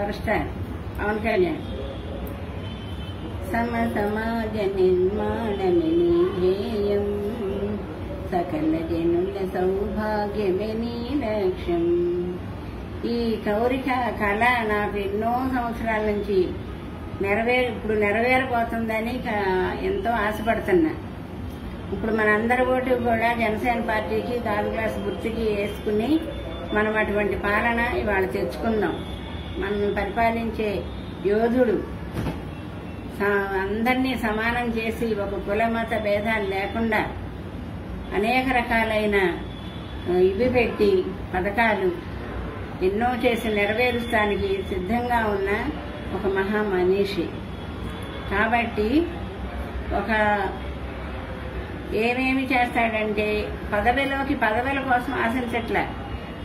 Power star Pawan Kalyan. సమ సమాజ నిర్మాణమే నీ ధ్యేయం, సకల జనుల సౌభాగ్యమే నీ లక్ష్యం. ఈ కోరిక కళ నాకు ఎన్నో సంవత్సరాల నుంచి ఇప్పుడు నెరవేరబోతుందని ఎంతో ఆశపడుతున్నా. ఇప్పుడు మనందరి ఓటు కూడా జనసేన పార్టీకి గాజు గ్లాసు గుర్తుకి వేసుకుని మనం అటువంటి పాలన ఇవాళ తెచ్చుకుందాం. మనం పరిపాలించే యోధుడు అందరినీ సమానం చేసి ఒక కుల మత భేదాలు లేకుండా అనేక రకాలైన ఇవి పెట్టి పథకాలు ఎన్నో చేసి నెరవేరుస్తానికి సిద్ధంగా ఉన్న ఒక మహామనీషి. కాబట్టి ఏమేమి చేస్తాడంటే పదవుల కోసం ఆశించట్ల.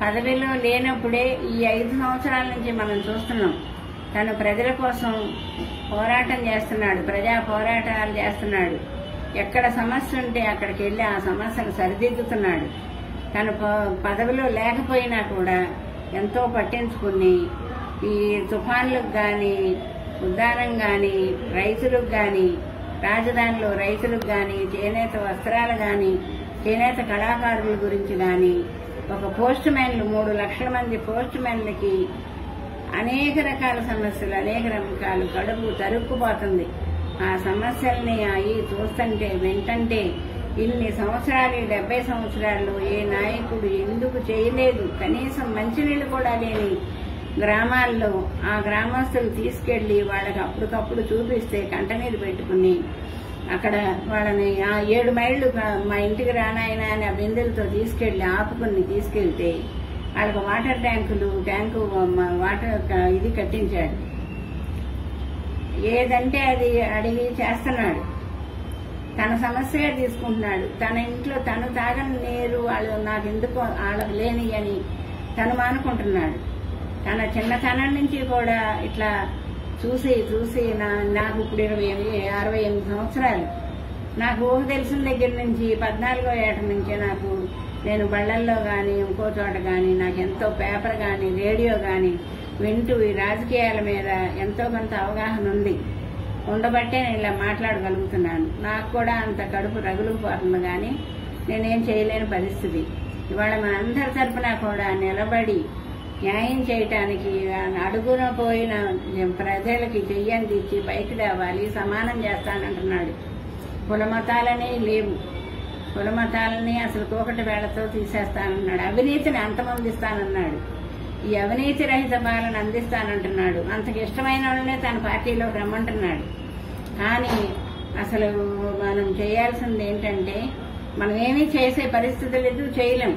పదవిలో లేనప్పుడే ఈ 5 సంవత్సరాల నుంచి మనం చూస్తున్నాం. తను ప్రజల కోసం పోరాటం చేస్తున్నాడు, ప్రజా పోరాటాలు చేస్తున్నాడు. ఎక్కడ సమస్య ఉంటే అక్కడికి వెళ్లి ఆ సమస్యను సరిదిద్దుతున్నాడు. తను పదవిలో లేకపోయినా కూడా ఎంతో పట్టించుకుని ఈ తుఫాన్లకు గాని, ఉద్దానం గాని, రైతులకు గాని, రాజధానిలో రైతులకు గాని, చేనేత వస్త్రాలు గాని, చేనేత కళాకారుల గురించి గాని, ఒక పోస్ట్ మ్యాన్లు 3 లక్షల మంది పోస్ట్ మ్యాన్లకి అనేక రకాల సమస్యలు, అనేక రకాలు కడుపు తరుక్కుపోతుంది. ఆ సమస్యల్ని అవి చూస్తుంటే వింటంటే ఇన్ని సంవత్సరాలు 70 సంవత్సరాల్లో ఏ నాయకుడు ఎందుకు చేయలేదు? కనీసం మంచినీళ్లు కూడా లేని గ్రామాల్లో ఆ గ్రామస్తులు తీసుకెళ్లి వాళ్ళకి అప్పటికప్పుడు చూపిస్తే కంటనీరు పెట్టుకుని అక్కడ వాళ్ళని 7 మైళ్ళు మా ఇంటికి రానాయన అని ఆ బిందెలతో తీసుకెళ్లి ఆపుకుని తీసుకెళ్తే వాళ్ళకి వాటర్ ట్యాంకు వాటర్ ఇది కట్టించాడు. ఏదంటే అది అడిగి చేస్తున్నాడు. తన సమస్యగా తీసుకుంటున్నాడు. తన ఇంట్లో తను తాగని నీరు వాళ్ళు నాకు ఎందుకు వాళ్ళకి లేని అని తను మానుకుంటున్నాడు. తన చిన్నతనం నుంచి కూడా ఇట్లా చూసి నాకు ఇప్పుడు 68 సంవత్సరాలు. నాకు ఊహ తెలిసిన దగ్గర నుంచి 14వ ఏట నుంచే నేను బళ్ళల్లో గాని ఇంకో చోట గాని నాకెంతో పేపర్ గాని రేడియో గాని వింటూ ఈ రాజకీయాల మీద ఎంతో కొంత అవగాహన ఉండబట్టే నేను ఇలా మాట్లాడగలుగుతున్నాను. నాకు కూడా అంత కడుపు రగులుకుపోతుంది కానీ నేనేం చేయలేని పరిస్థితి. ఇవాళ మన అందరి తరఫున కూడా నిలబడి న్యాయం చేయటానికి అడుగున పోయిన ప్రజలకి చెయ్యందిచ్చి పైకి రావాలి, సమానం చేస్తానంటున్నాడు. కులమతాలనే లేవు, కులమతాలని అసలు కోకటి వేళ్లతో తీసేస్తానన్నాడు. అవినీతిని అంతమొందిస్తానన్నాడు. ఈ అవినీతి రహిత పాలన అందిస్తానంటున్నాడు. అంతకు ఇష్టమైన వాళ్ళనే తన పార్టీలోకి రమ్మంటున్నాడు. కానీ అసలు మనం చేయాల్సింది ఏంటంటే మనం ఏమీ చేసే పరిస్థితి లేదు, చేయలేం.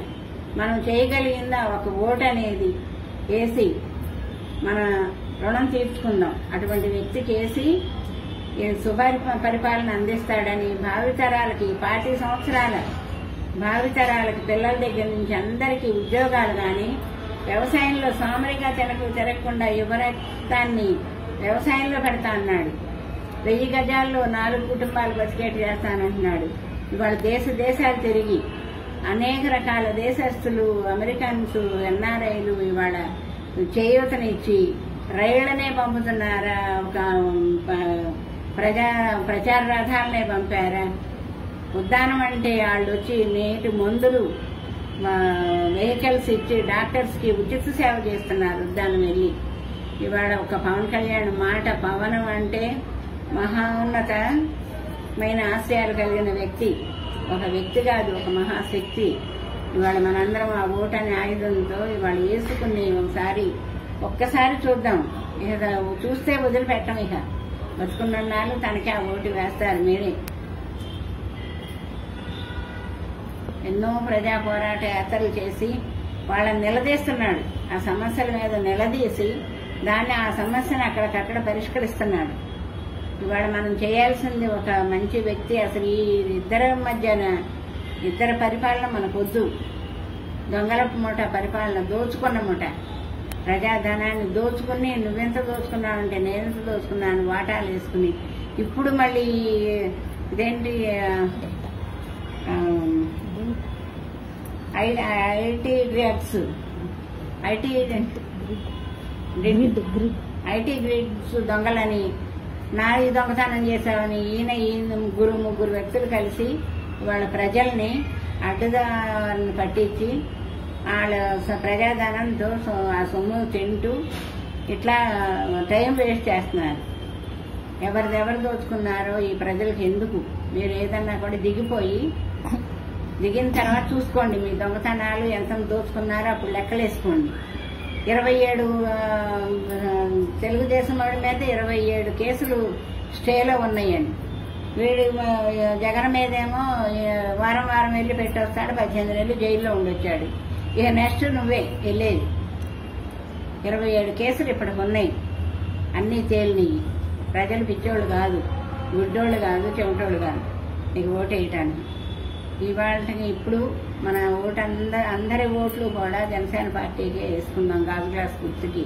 మనం చేయగలిగిందా ఒక ఓటు అనేది వేసి మన రుణం తీర్చుకుందాం. అటువంటి వ్యక్తికి వేసి పరిపాలన అందిస్తాడని భావితరాలకి 40 సంవత్సరాల భావితరాలకి పిల్లల దగ్గర నుంచి అందరికీ ఉద్యోగాలు గాని, వ్యవసాయంలో సామరిగా తిరగకుండా యువరక్తాన్ని వ్యవసాయంలో పెడతా అన్నాడు. 1000 గజాల్లో 4 కుటుంబాలు బతికేట్టు చేస్తానంటున్నాడు. ఇవాళ దేశాలు తిరిగి అనేక రకాల దేశస్తులు, అమెరికన్స్, ఎన్ఆర్ఐలు ఇవాళ చేయూతనిచ్చి రైళ్లనే పంపుతున్నారా? ఒక ప్రచార రథాలనే పంపారా? ఉద్దానం అంటే వాళ్ళు వచ్చి నేటి మందులు వెహికల్స్ ఇచ్చి డాక్టర్స్ కి ఉచిత సేవ చేస్తున్నారు ఉద్దానం వెళ్ళి. ఇవాళ ఒక పవన్ కళ్యాణ్ మాట, పవనం అంటే మహోన్నతమైన ఆశయాలు కలిగిన వ్యక్తి. ఒక వ్యక్తి కాదు, ఒక మహాశక్తి. ఇవాళ మనందరం ఆ ఓటని ఆయుధంతో ఇవాళ వేసుకుని ఒక్కసారి చూద్దాం. ఇక చూస్తే వదిలిపెట్టం. ఇక బతుకున్నాళ్ళు తనకి ఆ ఓటు వేస్తారు మీరే. ఎన్నో ప్రజా పోరాట యాత్రలు చేసి వాళ్ళని నిలదీస్తున్నాడు. ఆ సమస్యల మీద నిలదీసి ఆ సమస్యను అక్కడికక్కడ పరిష్కరిస్తున్నాడు. ఇవాళ మనం చేయాల్సింది ఒక మంచి వ్యక్తి. అసలు ఈ ఇద్దరి మధ్యన ఇద్దరి పరిపాలన మనకొద్దు. దొంగల మూట పరిపాలన, దోచుకున్న మూట, ప్రజాధనాన్ని దోచుకుని నువ్వెంత దోచుకున్నావంటే నేనెంత దోచుకున్నాను వాటాలు వేసుకుని ఇప్పుడు మళ్ళీ ఇదేంటి ఐటీ డ్రగ్స్, ఐటీ గ్రిడ్స్ దొంగలని, నాలుగు దొంగతనం చేశామని ఈయన ముగ్గురు వ్యక్తులు కలిసి వాళ్ళ ప్రజల్ని అడ్డదారిని పట్టించి వాళ్ళ ప్రజాధనంతో ఆ సొమ్ము తింటూ ఇట్లా టైం వేస్ట్ చేస్తున్నారు. ఎవరిదెవరు దోచుకున్నారో ఈ ప్రజలకు ఎందుకు? మీరు ఏదన్నా కూడా దిగిన తర్వాత చూసుకోండి మీ దొంగతనాలు ఎంత దోచుకున్నారో అప్పుడు లెక్కలేసుకోండి. 27 తెలుగుదేశం వాడి మీద 27 కేసులు స్టేలో ఉన్నాయండి. వీడు జగన్ మీదేమో వారం వెళ్ళి పెట్టొస్తాడు, 18 నెలలు జైల్లో ఉండొచ్చాడు. ఇక నెక్స్ట్ నువ్వే వెళ్ళేది. 27 కేసులు ఇప్పటికి ఉన్నాయి, అన్నీ తేలినవి. ప్రజలు పిచ్చోళ్ళు కాదు, గుడ్డోళ్ళు కాదు, చెమటోళ్ళు కాదు నీకు ఓటు వేయటానికి. ఇవాళకి ఇప్పుడు మన అందరి ఓట్లు కూడా జనసేన పార్టీకి వేసుకుందాం. గాజు గ్లాస్ గుర్తుకి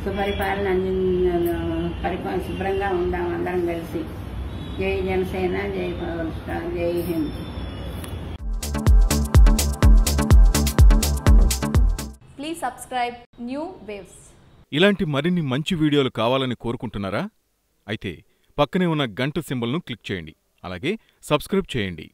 సుపరిపాలన శుభ్రంగా ఉందాం అందరం కలిసి. జై జనసేన, జై పవర్ స్టార్, జై Hind. Please subscribe new waves. ఇలాంటి మరిన్ని మంచి వీడియోలు కావాలని కోరుకుంటున్నారా? అయితే పక్కనే ఉన్న గంట సింబల్ను క్లిక్ చేయండి. అలాగే సబ్స్క్రైబ్ చేయండి.